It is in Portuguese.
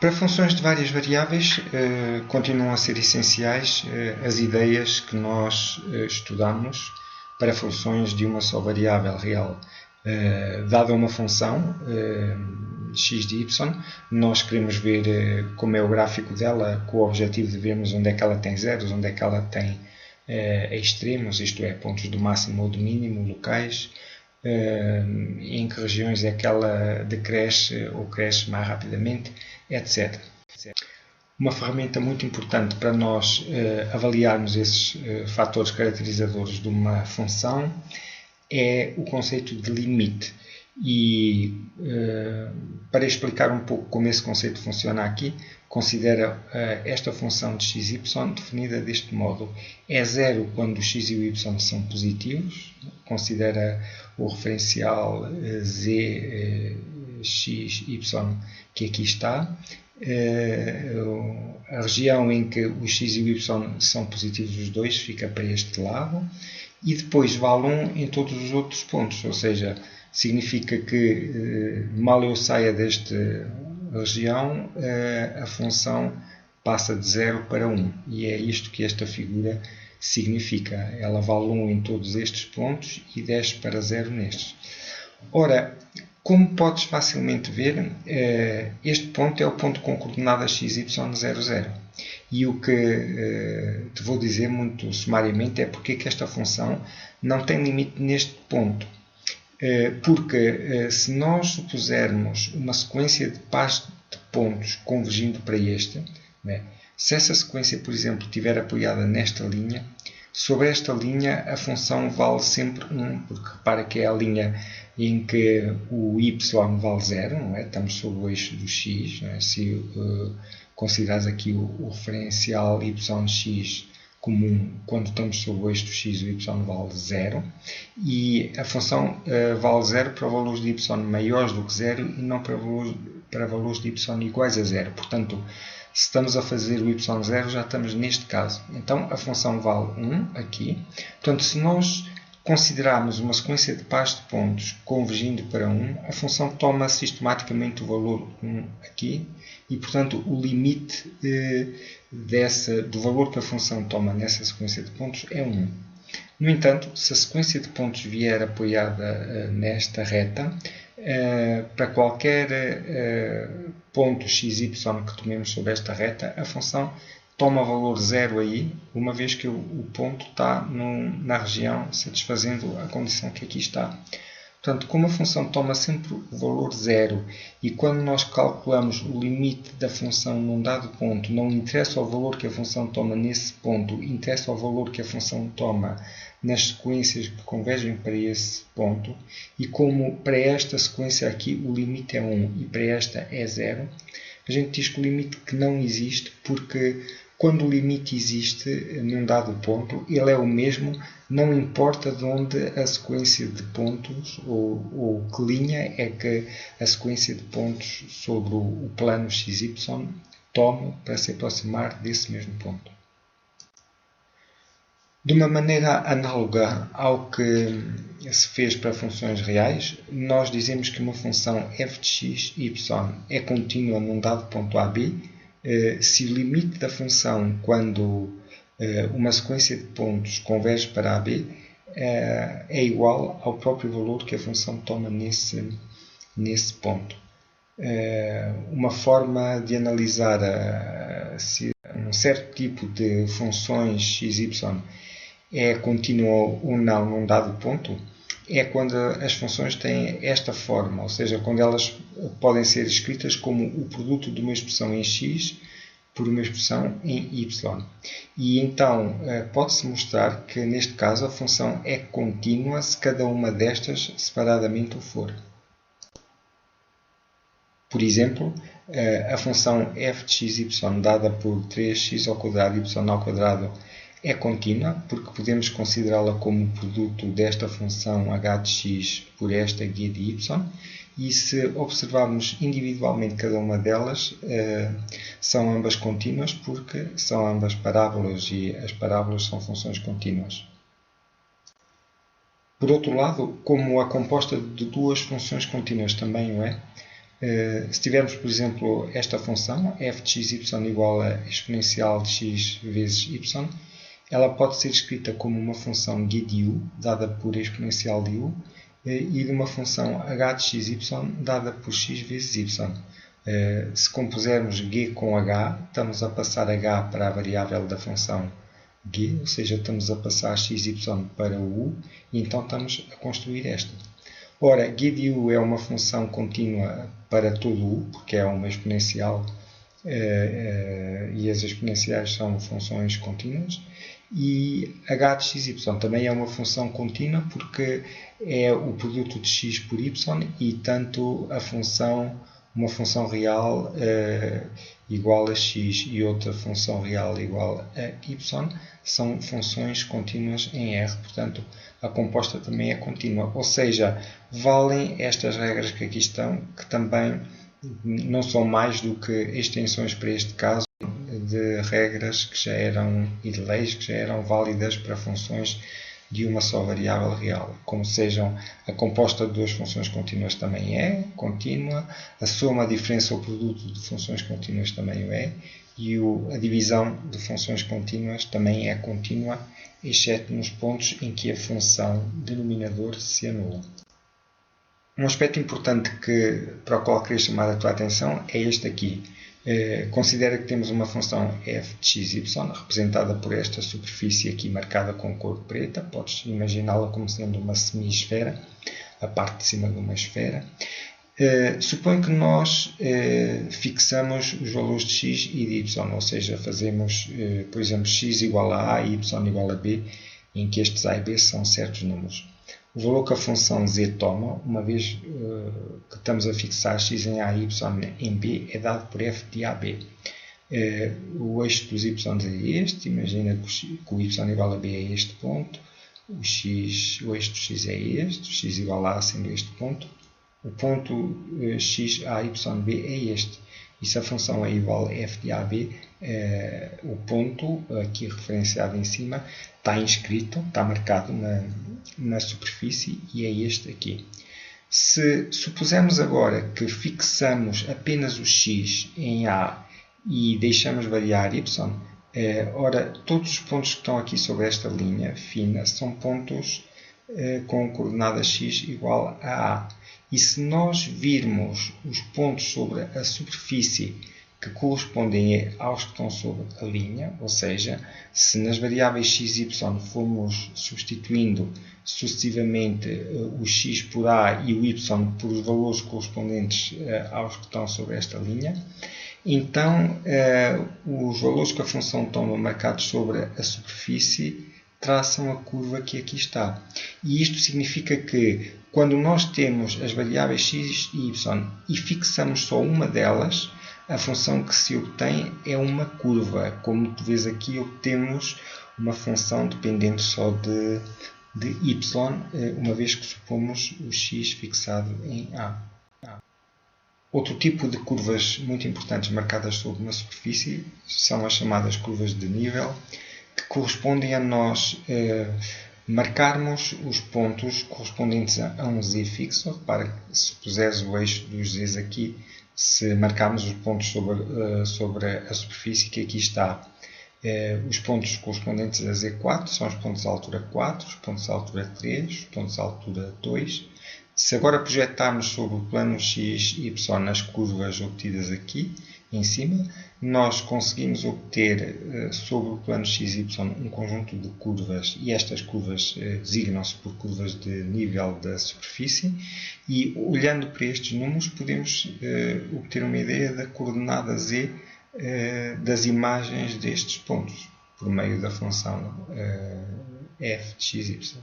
Para funções de várias variáveis, continuam a ser essenciais as ideias que nós estudamos para funções de uma só variável real. Dada uma função x de y, nós queremos ver como é o gráfico dela, com o objetivo de vermos onde é que ela tem zeros, onde é que ela tem extremos, isto é, pontos do máximo ou do mínimo, locais, em que regiões é que ela decresce ou cresce mais rapidamente, etc. Uma ferramenta muito importante para nós avaliarmos esses fatores caracterizadores de uma função é o conceito de limite. E para explicar um pouco como esse conceito funciona aqui, considera esta função de xy definida deste modo. É zero quando o x e o y são positivos, considera o referencial z, x, y que aqui está. A região em que o x e o y são positivos os dois fica para este lado. E depois vale 1 em todos os outros pontos, ou seja, significa que mal eu saia desta região, a função passa de 0 para 1. E é isto que esta figura significa. Ela vale 1 em todos estes pontos e desce para 0 nestes. Ora, como podes facilmente ver, este ponto é o ponto com coordenadas x, y, 0, 0. E o que te vou dizer muito sumariamente é porque que esta função não tem limite neste ponto. Porque se nós supusermos uma sequência de pares de pontos convergindo para este, se essa sequência, por exemplo, estiver apoiada nesta linha, sobre esta linha a função vale sempre 1, porque repara que é a linha em que o y vale 0, não é? Estamos sobre o eixo do x, não é? Se considerares aqui o referencial yx comum, quando estamos sobre o eixo do x, o y vale 0, e a função vale 0 para valores de y maiores do que 0 e não para valores de y iguais a 0. Portanto, se estamos a fazer o y0, já estamos neste caso. Então, a função vale 1 aqui. Portanto, se nós considerarmos uma sequência de pares de pontos convergindo para 1, a função toma sistematicamente o valor 1 aqui e, portanto, o limite do valor que a função toma nessa sequência de pontos é 1. No entanto, se a sequência de pontos vier apoiada nesta reta, para qualquer ponto xy que tomemos sobre esta reta, a função toma valor 0 aí, uma vez que o ponto está na região satisfazendo a condição que aqui está. Portanto, como a função toma sempre o valor 0 e quando nós calculamos o limite da função num dado ponto, não interessa o valor que a função toma nesse ponto, interessa o valor que a função toma nas sequências que convergem para esse ponto, e como para esta sequência aqui o limite é 1 e para esta é 0, a gente diz que o limite que não existe, porque quando o limite existe num dado ponto, ele é o mesmo, não importa de onde a sequência de pontos ou que linha é que a sequência de pontos sobre o plano xy tome para se aproximar desse mesmo ponto. De uma maneira análoga ao que se fez para funções reais, nós dizemos que uma função f de x, y é contínua num dado ponto AB, se o limite da função, quando uma sequência de pontos converge para AB, é igual ao próprio valor que a função toma nesse ponto. Uma forma de analisar se um certo tipo de funções x, y é contínua ou não num dado ponto é quando as funções têm esta forma, ou seja, quando elas podem ser escritas como o produto de uma expressão em x por uma expressão em y. E então pode-se mostrar que neste caso a função é contínua se cada uma destas separadamente o for. Por exemplo, a função f de xy dada por 3x ao quadrado y ao quadrado é contínua, porque podemos considerá-la como produto desta função h de x por esta g de y, e se observarmos individualmente cada uma delas, são ambas contínuas, porque são ambas parábolas e as parábolas são funções contínuas. Por outro lado, como a composta de duas funções contínuas também o é, Se tivermos, por exemplo, esta função, f de xy igual a exponencial de x vezes y, ela pode ser escrita como uma função g de u, dada por exponencial de u, e de uma função h de xy, dada por x vezes y. Se compusermos g com h, estamos a passar h para a variável da função g, ou seja, estamos a passar xy para o u, e então estamos a construir esta. Ora, g de u é uma função contínua para todo u, porque é uma exponencial, e as exponenciais são funções contínuas. E h de xy também é uma função contínua, porque é o produto de x por y, e tanto uma função real igual a x e outra função real igual a y são funções contínuas em R, portanto a composta também é contínua, ou seja, valem estas regras que aqui estão, que também não são mais do que extensões para este caso de regras que já eram, e de leis que já eram válidas para funções de uma só variável real. Como sejam, a composta de duas funções contínuas também é contínua, a soma, a diferença ou produto de funções contínuas também o é, e a divisão de funções contínuas também é contínua, exceto nos pontos em que a função denominador se anula. Um aspecto importante para o qual queria chamar a tua atenção é este aqui. Considera que temos uma função f de xy representada por esta superfície aqui marcada com cor preta. Podes imaginá-la como sendo uma semi-esfera, a parte de cima de uma esfera. Suponho que nós fixamos os valores de x e de y, ou seja, fazemos, por exemplo, x igual a e y igual a b, em que estes a e b são certos números. O valor que a função z toma, uma vez que estamos a fixar x em a e y em b, é dado por f de ab. O eixo dos y é este, imagina que o y igual a b é este ponto, o eixo do x é este, o x igual a sendo este ponto, o ponto x a y b é este. E se a função é igual a f de ab, o ponto, aqui referenciado em cima, está inscrito, está marcado na superfície, e é este aqui. Se supusermos agora que fixamos apenas o x em A e deixamos variar y, ora, todos os pontos que estão aqui sobre esta linha fina são pontos com coordenadas x igual a A. E se nós virmos os pontos sobre a superfície que correspondem aos que estão sobre a linha, ou seja, se nas variáveis x e y formos substituindo sucessivamente o x por a e o y por os valores correspondentes aos que estão sobre esta linha, então os valores que a função toma marcados sobre a superfície traçam a curva que aqui está. E isto significa que quando nós temos as variáveis x e y e fixamos só uma delas, a função que se obtém é uma curva. Como tu vês aqui, obtemos uma função dependente só de y, uma vez que supomos o x fixado em A. Outro tipo de curvas muito importantes marcadas sobre uma superfície são as chamadas curvas de nível, que correspondem a nós marcarmos os pontos correspondentes a um z fixo. Repara que se puseres o eixo dos z's aqui, se marcarmos os pontos sobre a superfície que aqui está, os pontos correspondentes a z4 são os pontos de altura 4, os pontos de altura 3, os pontos de altura 2. Se agora projetarmos sobre o plano x e y nas curvas obtidas aqui em cima, nós conseguimos obter sobre o plano x e y um conjunto de curvas, e estas curvas designam-se por curvas de nível da superfície, e olhando para estes números podemos obter uma ideia da coordenada z das imagens destes pontos, por meio da função f de xy.